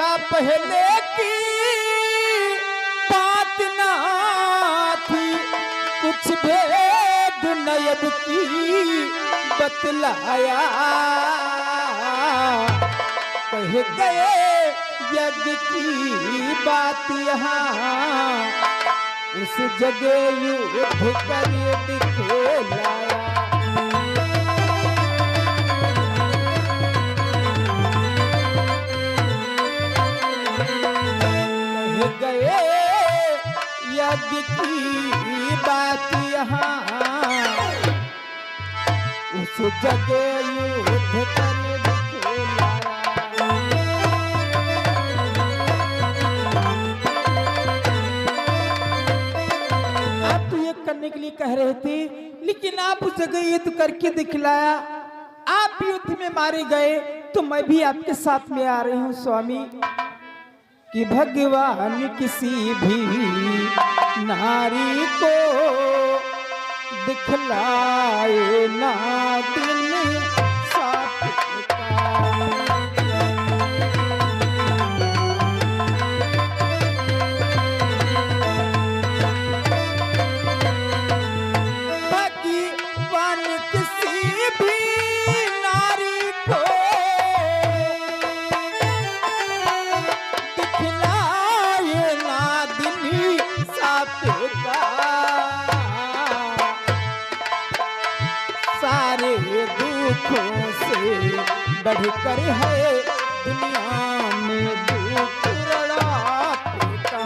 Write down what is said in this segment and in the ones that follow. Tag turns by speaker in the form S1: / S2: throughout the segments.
S1: अच्छा पहले की बात ना थी, कुछ भेद नयब की बतलाया। कह गए यज्ञ की बात यहाँ, उस जगह युद्ध कर दिखलाया। कह गए यज्ञ की बात यहाँ, उस जगह युद्ध कर करने के लिए कह रहे थे, लेकिन आप उस जगह युद्ध करके दिखलाया। आप युद्ध में मारे गए तो मैं भी आपके साथ में आ रही हूँ स्वामी। कि भगवान किसी भी नारी को दिखलाए ना दिन साथ से बढ़कर है दुनिया में दुख रड़ाता।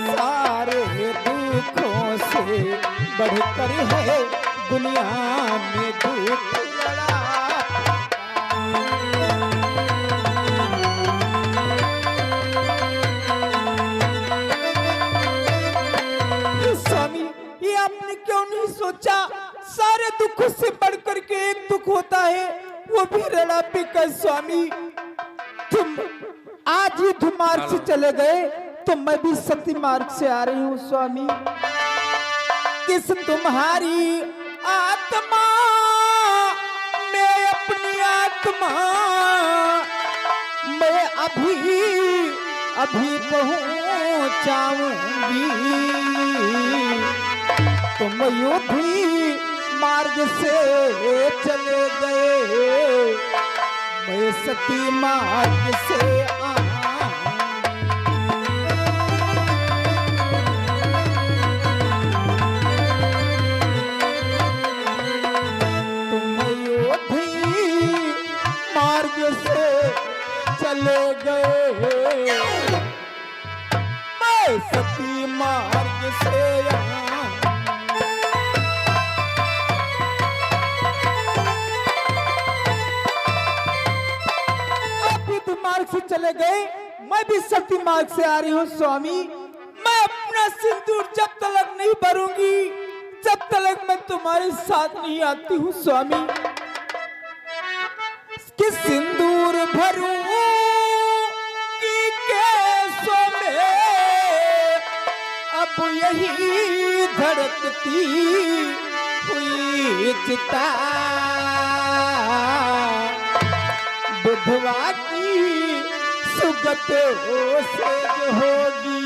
S1: सारे दुखों से बढ़कर है दुनिया में दुख सोचा। सारे दुखों से बढ़कर के एक दुख होता है, वो भी रड़ापे का। स्वामी तुम आज ही धुमार्ग से चले गए तो मैं भी सती मार्ग से आ रही हूँ स्वामी। किस तुम्हारी आत्मा मैं अपनी आत्मा मैं अभी पहुँचाऊंगी। तुम युद्धी मार्ग से चले गए, मैं सती मार्ग से तुम युद्धी मार्ग से चले गए, मैं सती मार्ग से से चले गए। मैं भी सती मार्ग से आ रही हूँ स्वामी। मैं अपना सिंदूर जब तक नहीं भरूंगी, जब तक मैं तुम्हारे साथ नहीं आती हूँ स्वामी। कि सिंदूर भरूं कि कैसों में अब यही धड़कती हुई चिता। बुधवा की सुगत से जो होगी,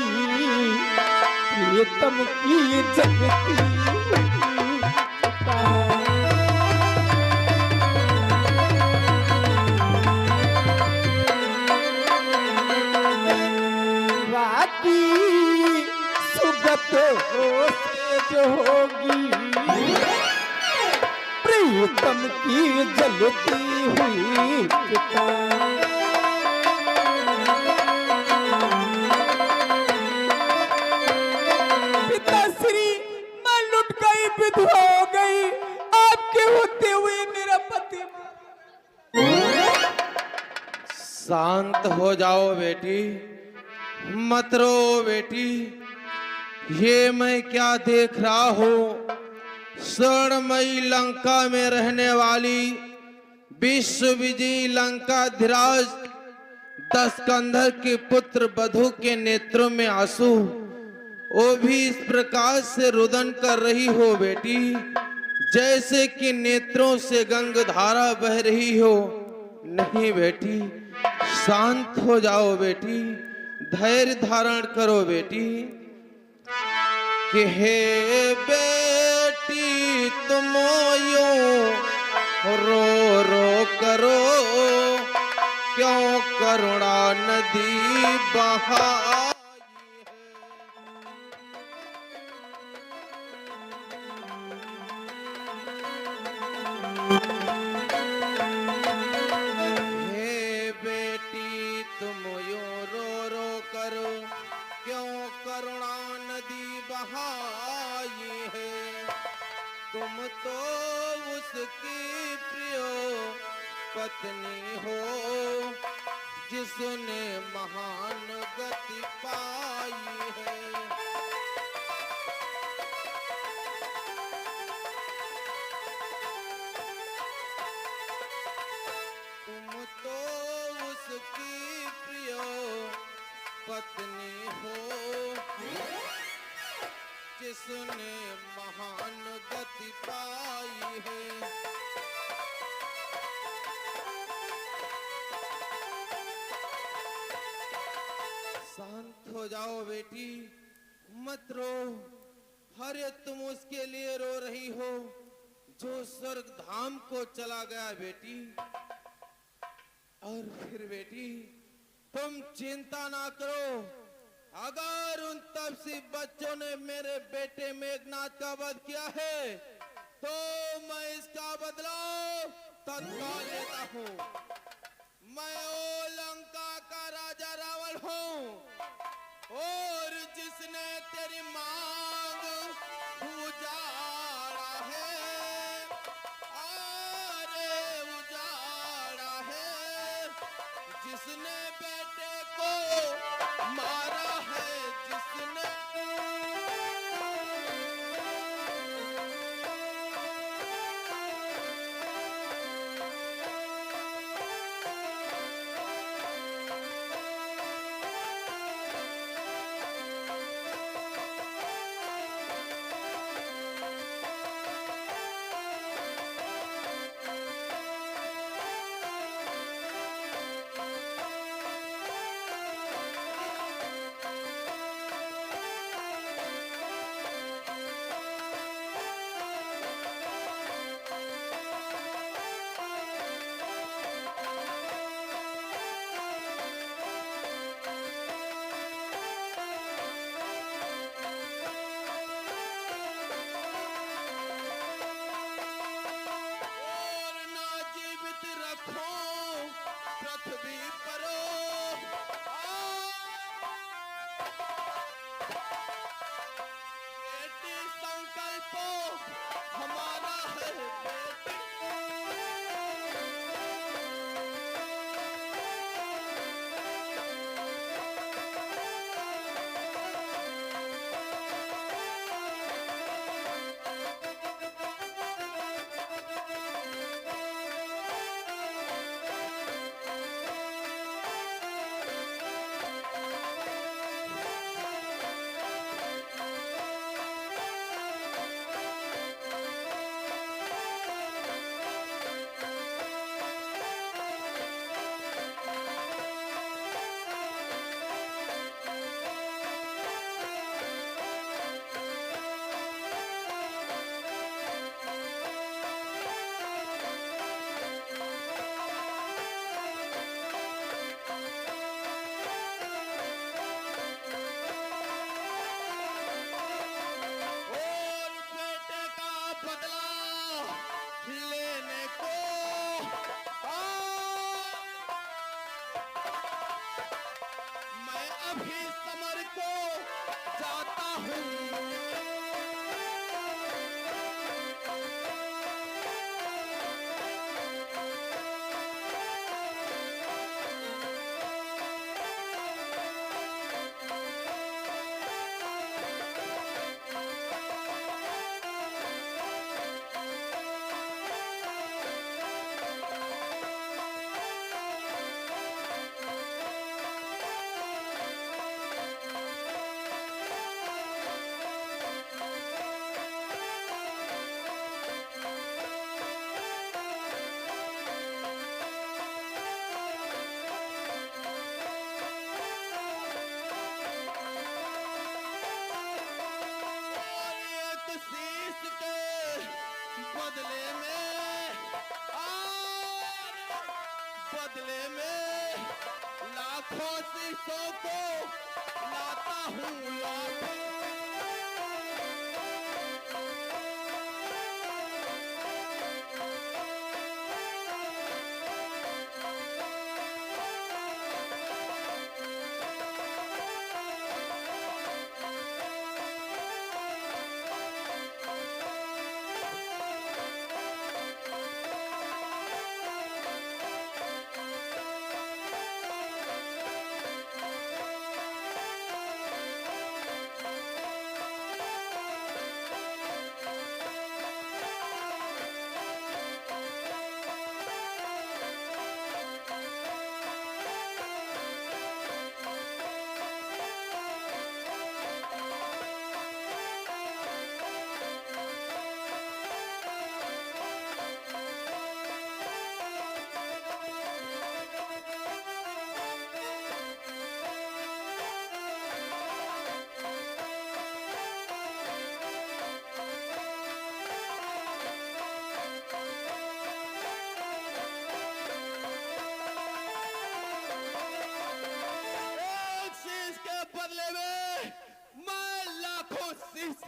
S1: प्रियतम की जगती वाकी सुगत से जो होगी, प्रियतम की जलती हुई पिताश्री, मैं लुट गई, विधवा हो गई। आपके होते हुए मेरा पति।
S2: शांत हो जाओ बेटी, मत रो बेटी। ये मैं क्या देख रहा हूँ? स्वर्णमयी लंका में रहने वाली विश्व विजयी लंकाधिराज दशकंधर के पुत्र बधु के नेत्रों में आंसू, वो भी इस प्रकार से रुदन कर रही हो बेटी। जैसे कि नेत्रों से गंगधारा बह रही हो। नहीं बेटी, शांत हो जाओ बेटी, धैर्य धारण करो बेटी। कि हे बेटी तुम यूं रो रो करो, क्यों करुणा नदी बहाई है। हे बेटी तुम यूं रो रो करो, क्यों करुणा नदी बहाई है। तुम तो उसकी प्रिय पत्नी हो, जिसने महान गति पाई है। तुम तो उसकी प्रिय पत्नी हो, जिसने महान गति पाई है। शांत हो जाओ बेटी, मत रो। अरे तुम उसके लिए रो रही हो जो स्वर्ग धाम को चला गया बेटी। और फिर बेटी तुम चिंता ना करो, अगर उन तपसी बच्चों ने मेरे बेटे मेघनाथ का वध किया है तो मैं इसका बदला तत्काल लेता हूँ। मैं ओ लंका का राजा रावण हूँ, और जिसने तेरी मांग उजाड़ा है, अरे उजाड़ा है। जिसने बेटे को मारा है, जिसने पृथ्वी परो बेटी संकल्प हमारा है बेटी। अभी समर को जाता हूँ। बदले में और बदले में लाखों शीशों को लाता हूँ लौट।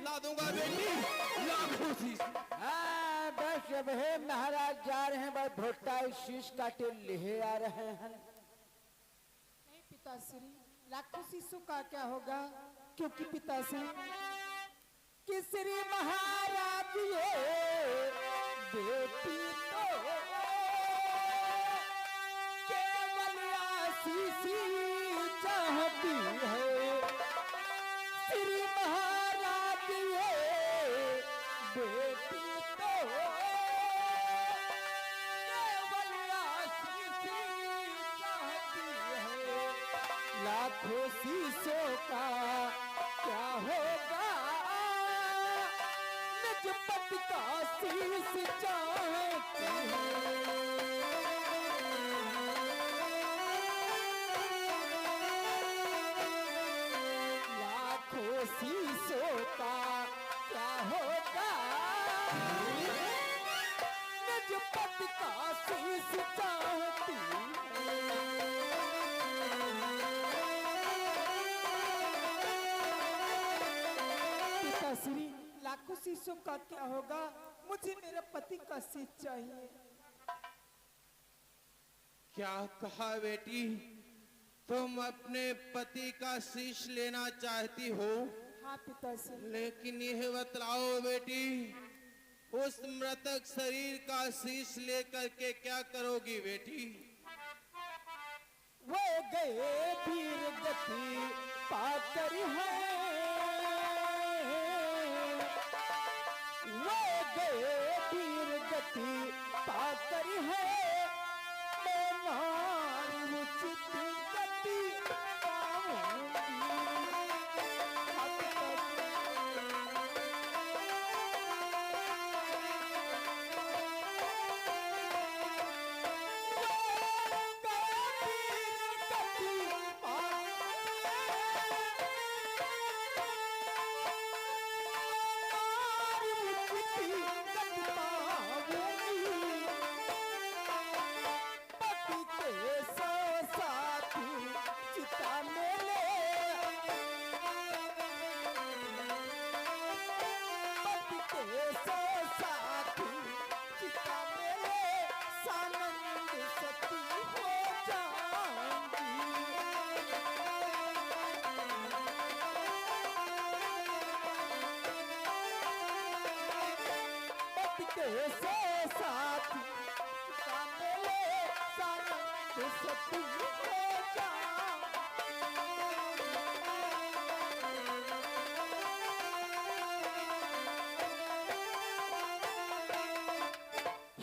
S2: ला दूंगा बेटी, लाखों शीश।
S1: हाँ बस अब है महाराज जा रहे हैं, भाई भुट्टा शीश काटे ले आ रहे हैं।
S3: नहीं पिताश्री, लाखों शीशों का क्या होगा? क्योंकि पिताश्री
S1: किसरी महाराज ये बेटी तो केवल आशीष चाहती है। श्री महाराज ये बेटी तो केवल आशीष चाहती है। लाखों शीशों का क्या होगा, निज पति का शीश चाहती है। लाखों शीशों का क्या होगा, निज पति का शीश चाहती है।
S3: पिताश्री, लाखों शीशों का क्या होगा? मुझे मेरे पति का शीश चाहिए।
S2: क्या कहा बेटी, तुम अपने पति का शीश लेना चाहती हो?
S3: हाँ पिताश्री।
S2: लेकिन यह बतलाओ बेटी, उस मृतक शरीर का शीश लेकर के क्या करोगी बेटी?
S1: वो गए वीर गति पाकर है, वो गए वीर गति पाकर है। मैं नारी उचित गति पाऊंगी।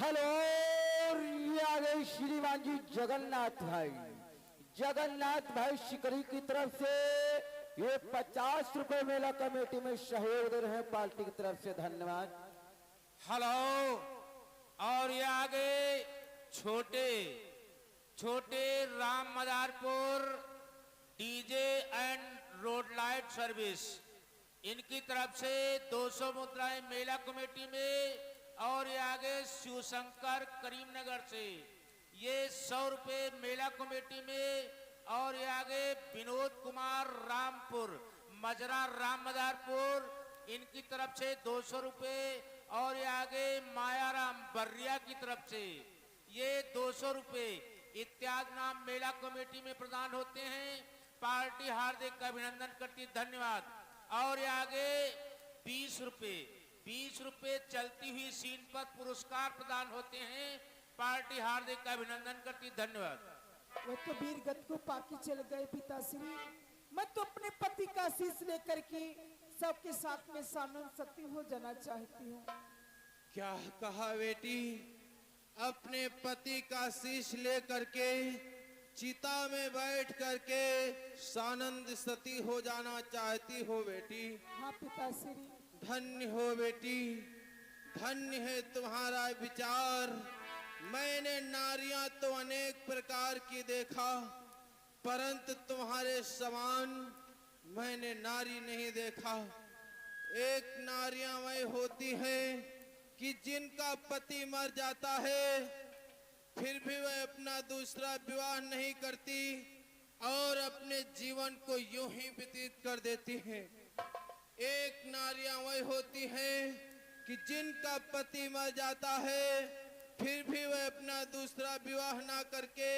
S1: हेलो, ये आ गए श्रीमान जी जगन्नाथ भाई। जगन्नाथ भाई शिकरी की तरफ से ये 50 रुपए मेला कमेटी में सहयोग दे रहे हैं, पार्टी की तरफ से धन्यवाद।
S4: हेलो, और ये आगे छोटे छोटे Ram Madarpur DJ and road light service, इनकी तरफ से 200 मुद्राएं मेला कमेटी में और ये आगे शिवशंकर करीमनगर से ये 100 रुपए मेला कमेटी में। और ये आगे विनोद कुमार रामपुर मजरा राम मदारपुर इनकी तरफ से 200 रुपए। और ये आगे मायाराम बर्रिया की तरफ से ये 200 रुपए इत्यादि नाम मेला कमेटी में प्रदान होते हैं। पार्टी हार्दिक अभिनंदन करती, धन्यवाद। और ये आगे 20 रुपए चलती हुई सीन पर पुरस्कार प्रदान होते हैं। पार्टी हार्दिक अभिनंदन करती, धन्यवाद।
S3: वो तो वीर गति को पाके चल गए पिताश्री। मैं तो अपने पति का आशीष लेकर के सबके साथ में सानंद सती हो जाना चाहती हूँ।
S2: क्या कहा बेटी? अपने पति का आशीष लेकर के चिता में बैठ करके सानंद सती हो जाना चाहती हो बेटी?
S3: हाँ पिताश्री।
S2: धन्य हो बेटी, धन्य है तुम्हारा विचार। मैंने नारियां तो अनेक प्रकार की देखा, परंतु तुम्हारे समान मैंने नारी नहीं देखा। एक नारियां वह होती है कि जिनका पति मर जाता है फिर भी वह अपना दूसरा विवाह नहीं करती और अपने जीवन को यूं ही व्यतीत कर देती हैं। एक नारियां वह होती है कि जिनका पति मर जाता है फिर भी वह अपना दूसरा विवाह ना करके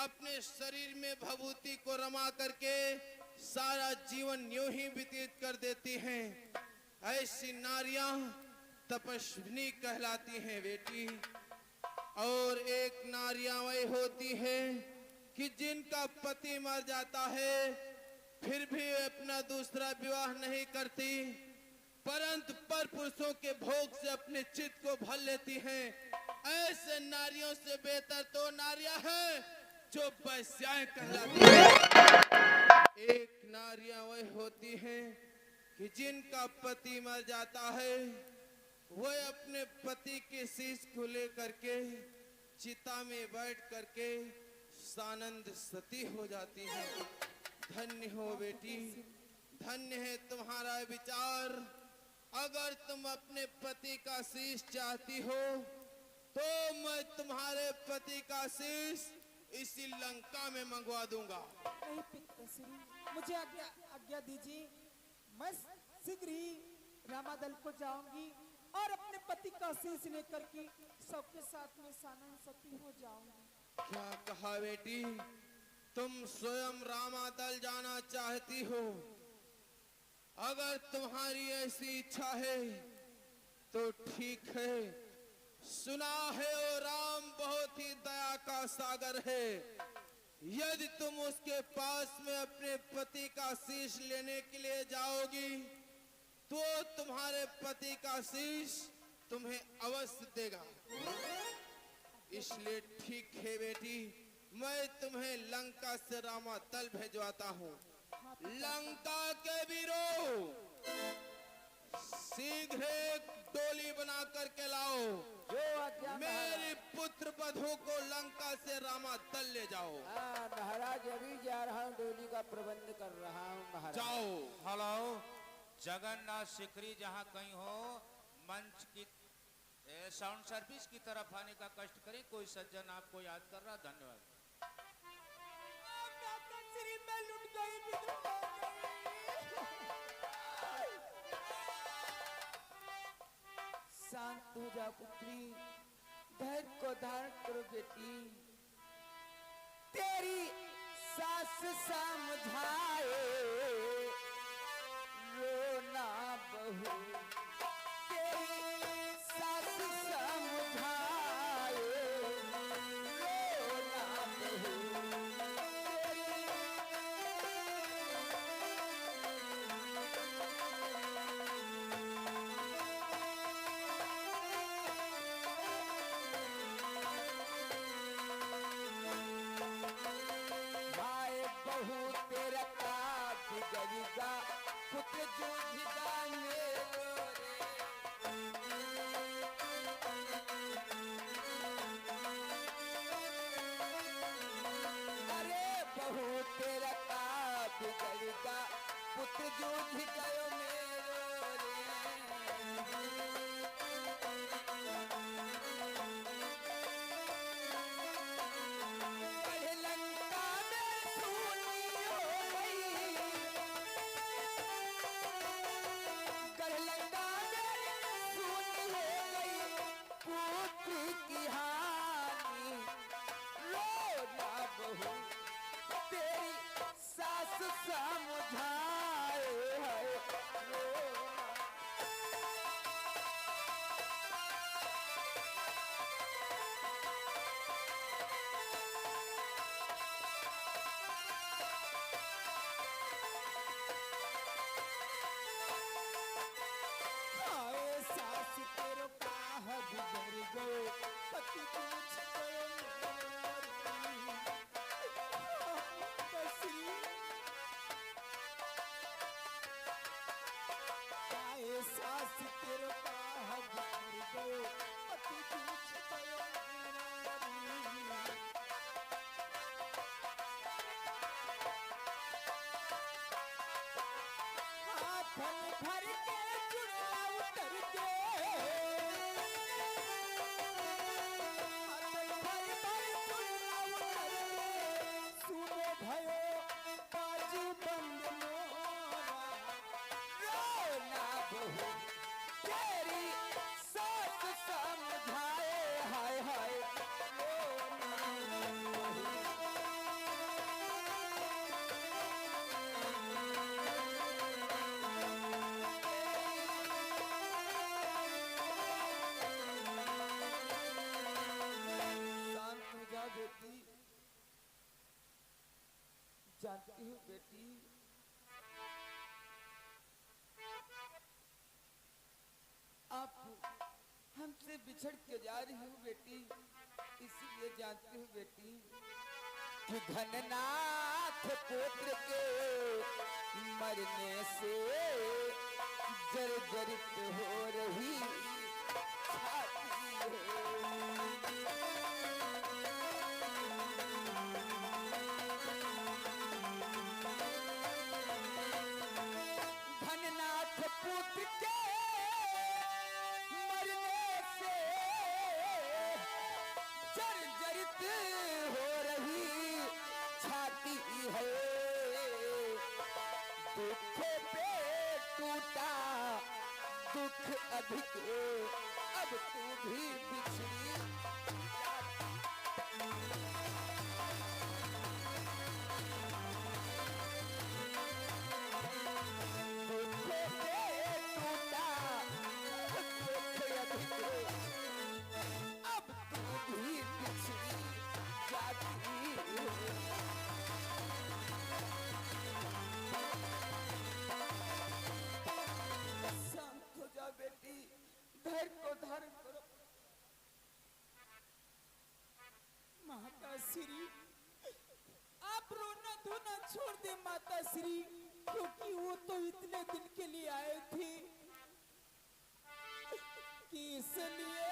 S2: अपने शरीर में भभूति को रमा करके सारा जीवन यूं ही व्यतीत कर देती हैं। ऐसी नारियां तपस्विनी कहलाती हैं बेटी। और एक नारियां वही होती है कि जिनका पति मर जाता है फिर भी वे अपना दूसरा विवाह नहीं करती, परंतु पर पुरुषों के भोग से अपने चित्त को भर लेती हैं। ऐसे नारियों से बेहतर तो नारियां हैं जो वैश्याएं कहलाती हैं। एक नारियां वही होती हैं कि जिनका पति मर जाता है वह अपने पति के शीश को लेकर के चिता में बैठ करके सानंद सती हो जाती है। धन्य हो बेटी, धन्य है तुम्हारा विचार। अगर तुम अपने पति का शीश चाहती हो तो मैं तुम्हारे पति का शीश इसी लंका में मंगवा दूंगा।
S3: नहीं पिताश्री, मुझे आज्ञा दीजिए। मैं शीघ्र ही रामादल को जाऊंगी और अपने पति का आशीष लेकर के सबके साथ में सानंद सती हो जाऊंगी।
S2: क्या कहा बेटी? तुम स्वयं रामादल जाना चाहती हो? अगर तुम्हारी ऐसी इच्छा है तो ठीक है। सुना है ओ राम बहुत ही दया का सागर है। यदि तुम उसके पास में अपने पति का शीश लेने के लिए जाओगी तो तुम्हारे पति का शीश तुम्हें अवश्य देगा। इसलिए ठीक है बेटी, मैं तुम्हें लंका से रामादल भेजवाता हूँ। लंका के वीरों, शीघ्र एक डोली बना करके लाओ। मेरी पुत्र वधू को लंका से रामादल ले जाओ।
S5: महाराज अभी जा रहा हूँ, डोली का प्रबंध कर रहा हूँ महाराज।
S2: जाओ।
S4: हेलो, जगन्नाथ शिखरी जहाँ कहीं हो मंच की साउंड सर्विस की तरफ आने का कष्ट करें। कोई सज्जन आपको याद कर रहा, धन्यवाद।
S5: शांत हो जा पुत्री, धैर्य को धारण करो बेटी। तेरी सास समझाए रोना बहू, तेरी सास समझाए रोना बहू। भाई बहू तेरा का बिगड़ेगा, पुत्र जो भिगाने पुत्र की हानि रोना बहू तेरी सास समझाए है रोना।
S3: हाय सास तेरो काह बिगड़ गए पति पूछ गए कसरी। हाय सास तेरो काह बिगड़ गए पति पूछ गए हाथन भर के चुड़ा उतर के हाथन भर चुड़ा उतर के सुनो भयो बाजू बंद मोरा
S5: रोना बहू तेरी सास समझाए हाय हाय रोना बहू। शांत हो जा बेटी। जानती हूँ बेटी आप हमसे बिछड़ के जा रही हूँ बेटी, इसलिए जानती हूँ बेटी कि धननाथ पुत्र के मरने से जर्जरित हो रही छाती है। धननाथ पुत्र के मरने से जर्जरित हो रही छाती है। दुख पे टूटा दुख अधिक अब तू भी बिछड़ी दुख पे टूटा दुख अधिक अब तू भी बिछड़ी जाती है। शांत हो जा बेटी, धैर्य को धारण करो।
S3: माता श्री आप रोना धोना छोड़ दे माता श्री, क्योंकि वो तो इतने दिन के लिए आए थे कि इसलिए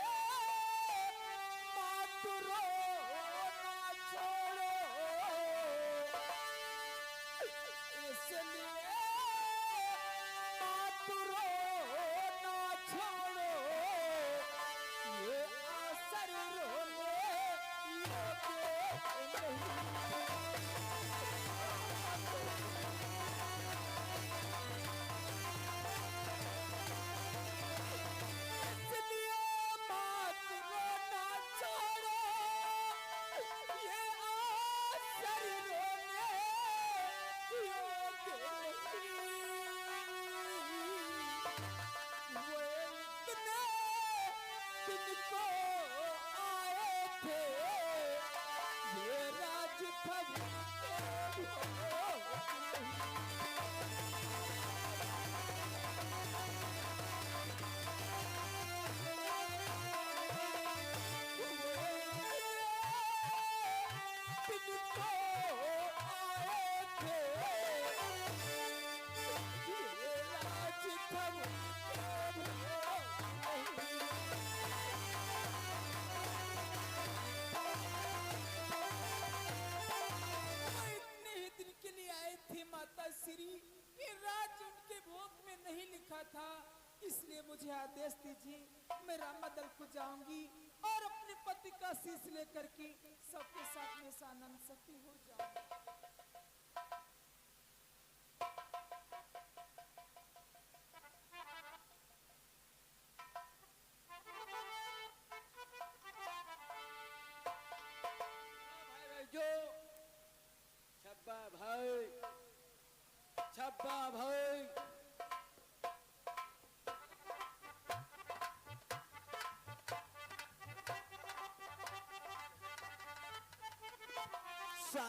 S3: मात रोना छोड़ो, इसलिए मात रोना छोड़ो, ये असर रोने योग्य नहीं। इसलिए मात रोना छोड़ो, ये असर रोने योग्य नहीं। वो इतने दिन को आए थे, ये राज इतने ही दिन के लिए आए थे माता श्री, ये राज उनके भोग में नहीं लिखा था, इसलिए मुझे आदेश दीजिए, मैं रामादल को जाऊंगी और अपने पति का शीश लेकर के सबके साथ में सानंद सती हो जाऊंगी।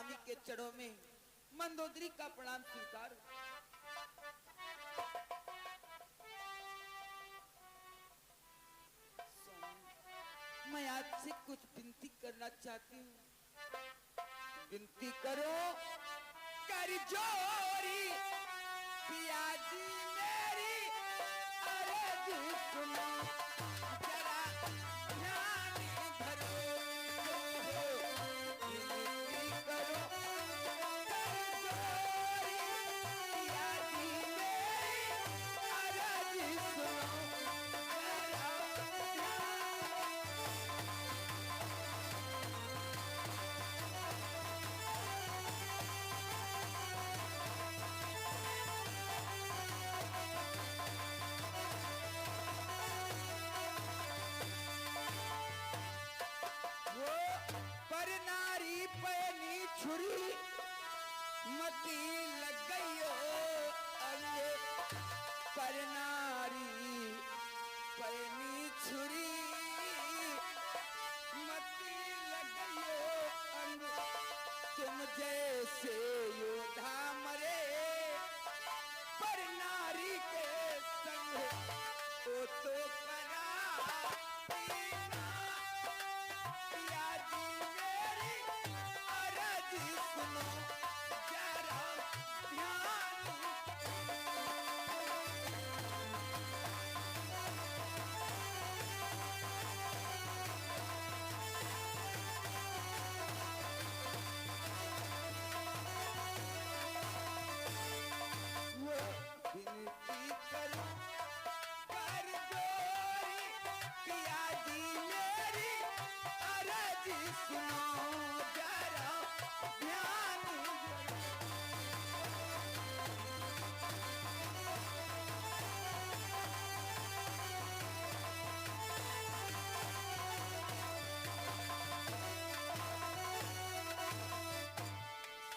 S5: स्वामी के चरणों में मंदोदरी का प्रणाम स्वीकार। स्वामी, मैं आपसे कुछ विनती करना चाहती हूँ। विनती करो कर जोरी पिया जी मेरी अर्ज सुनो जरा ध्यान धरो। विनती करो कर जोरी पिया जी मेरी अर्ज सुनो जरा वो पर नारी पैनी छुरी मती लग गई अंगे। पर नारी पैनी छुरी मती लग गई अंगे। तुम जैसे योद्धा मरे पर नारी के संग ओ तो करा पिया जी मेरी अर्ज सुनो जरा ध्यान। वो विनती करो कर जोरी पिया जी मेरी अर्ज सुनो जरा ध्यान।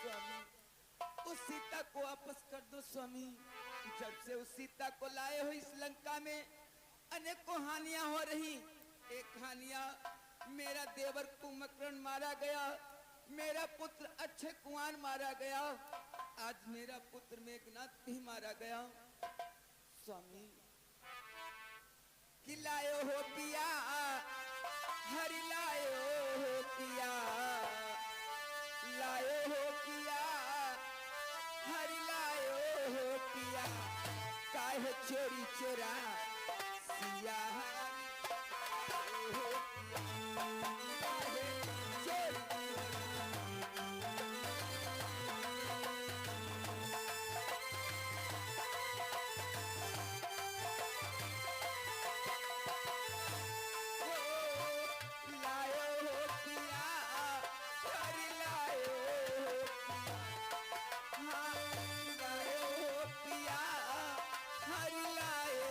S5: स्वामी, उस सीता को वापस कर दो स्वामी। जब से उस सीता को लाए हो इस लंका में अनेकों हानियां हो रही। एक हानियां मेरा देवर कुंभकर्ण मारा गया, मेरा पुत्र अक्षय कुमार मारा गया, आज मेरा पुत्र मेघनाथ भी मारा गया। स्वामी, कि लायो हो पिया हरि लायो हो पिया, लायो हो पिया हरि लायो हो पिया। काहे चोरी चोरा सिया लायो हो पिया, काहे चोरी लायो हो पिया हरि लायो हो पिया। हाँ, लायो हो पिया हरि लायो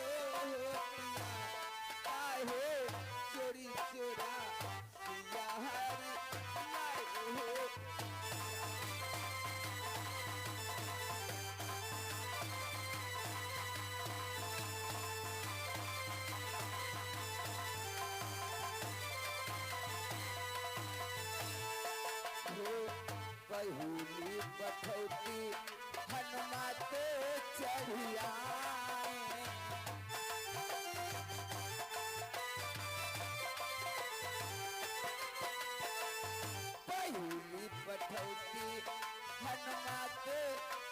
S5: हो पिया। काहे चोरी चोरा सिया हरि लायो हो। बहुली पठौती हनुमाते चढ़िया। बहुली पठौती हनुमाते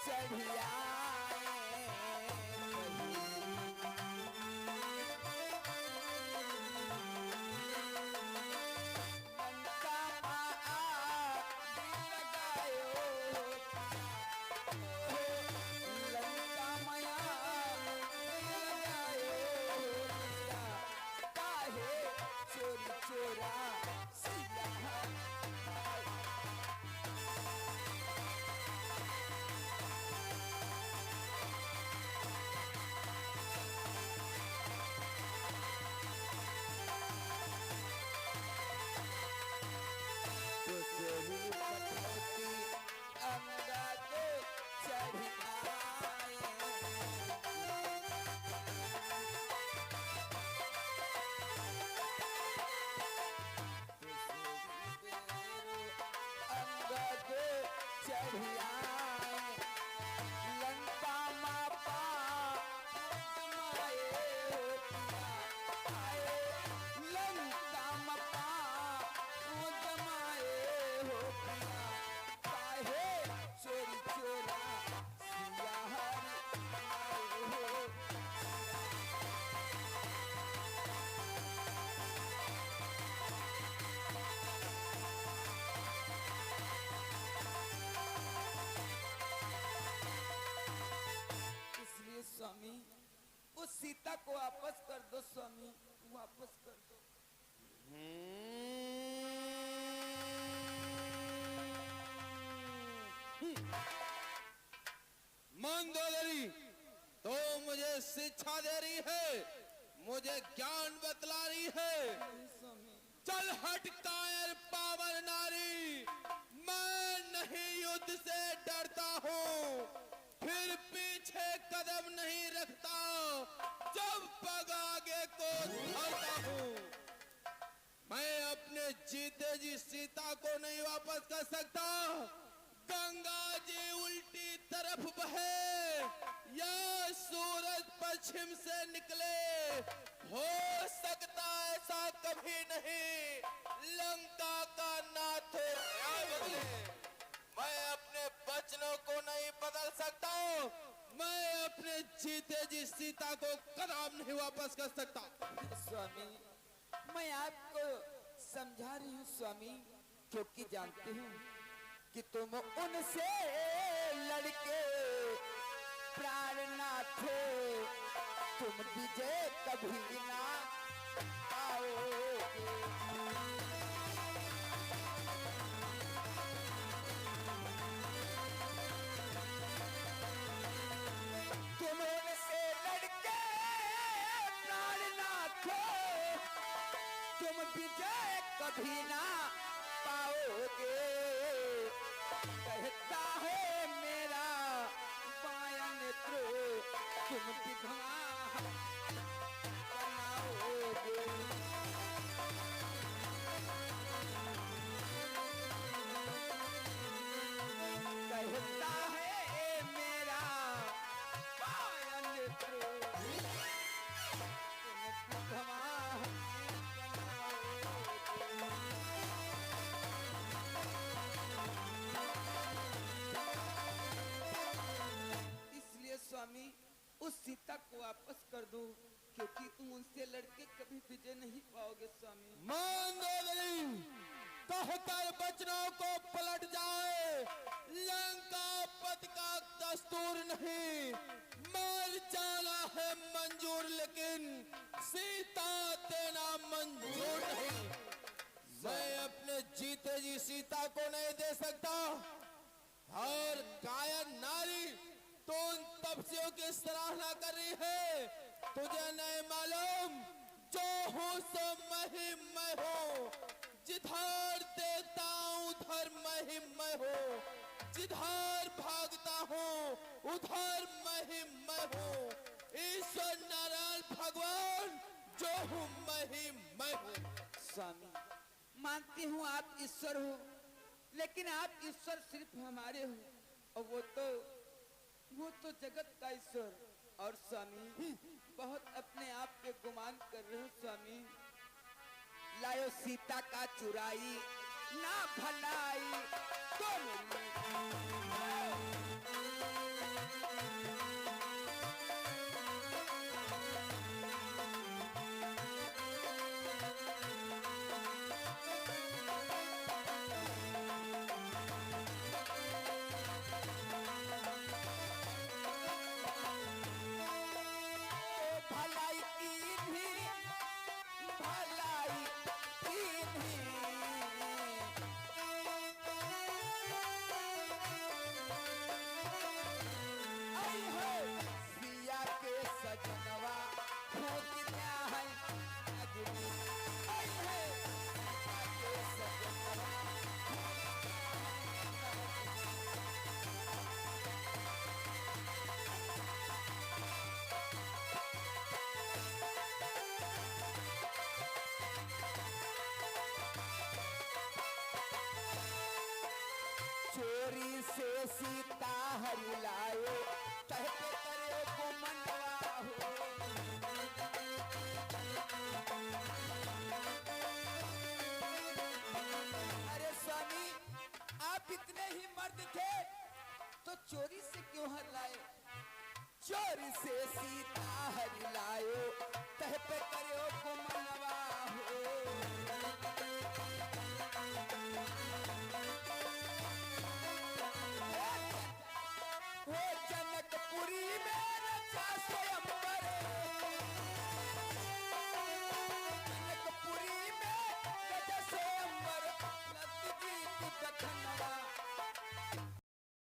S5: चढ़िया। लंका माया काहे चोरी चोरा सिया
S2: शिक्षा दे रही है, मुझे ज्ञान बतला रही है। चल हट कायर पावन नारी, मैं नहीं युद्ध से डरता हूँ, फिर पीछे कदम नहीं रखता जब पग आगे को धरता हूँ। मैं अपने जीते जी सीता को नहीं वापस कर सकता। गंगा जी उल्टी तरफ बहे या सूरज पश्चिम से निकले, हो सकता ऐसा कभी नहीं लंका का नाथ बदले। मैं अपने वचनों को नहीं बदल सकता, मैं अपने जीते जी सीता को कदम नहीं वापस कर सकता।
S5: स्वामी, मैं आपको समझा रही हूँ स्वामी, क्योंकि जानती हूँ कि तुम उनसे लड़के प्राणनाथ, तुम विजय कभी ना पाओगे। तुम उनसे लड़के प्राणनाथ, तुम विजय कभी ना पाओगे। कहता है मेरा बायां नेत्र, तुम विधवा बनाओगे। कहता है मेरा बायां नेत्र, तुम विधवा स्वामी, उस सीता को वापस कर दो, क्योंकि तुम उनसे लड़के कभी विजय नहीं पाओगे स्वामी।
S2: मंदोदरी कहकर वचनों को पलट जाए, लंका पति का दस्तूर नहीं। मर जाना है मंजूर, लेकिन सीता देना मंजूर नहीं। मैं अपने जीते जी सीता को नहीं दे सकता। और कायर नारी, तो उन तपस्वियों की सराहना कर रही है, तुझे नहीं मालूम जो हूँ सो मैं हूँ। जिधर देता हूँ उधर मैं हूँ, जिधर भागता हूँ उधर मैं हूँ। ईश्वर नारायण भगवान जो हूँ मैं हूँ।
S5: स्वामी, मानती हूँ आप ईश्वर हो, लेकिन आप ईश्वर सिर्फ हमारे हो, और वो तो जगत का ईश्वर। और स्वामी, बहुत अपने आप पे गुमान कर रहे हो स्वामी। लायो सीता का चुराई ना भलाई, तो चोरी से सीता हरि लायो, कहते करे को मनवा हो। अरे स्वामी, आप इतने ही मर्द थे तो चोरी से क्यों हर लाए? चोरी से सीता हरि लायो, कहते करे को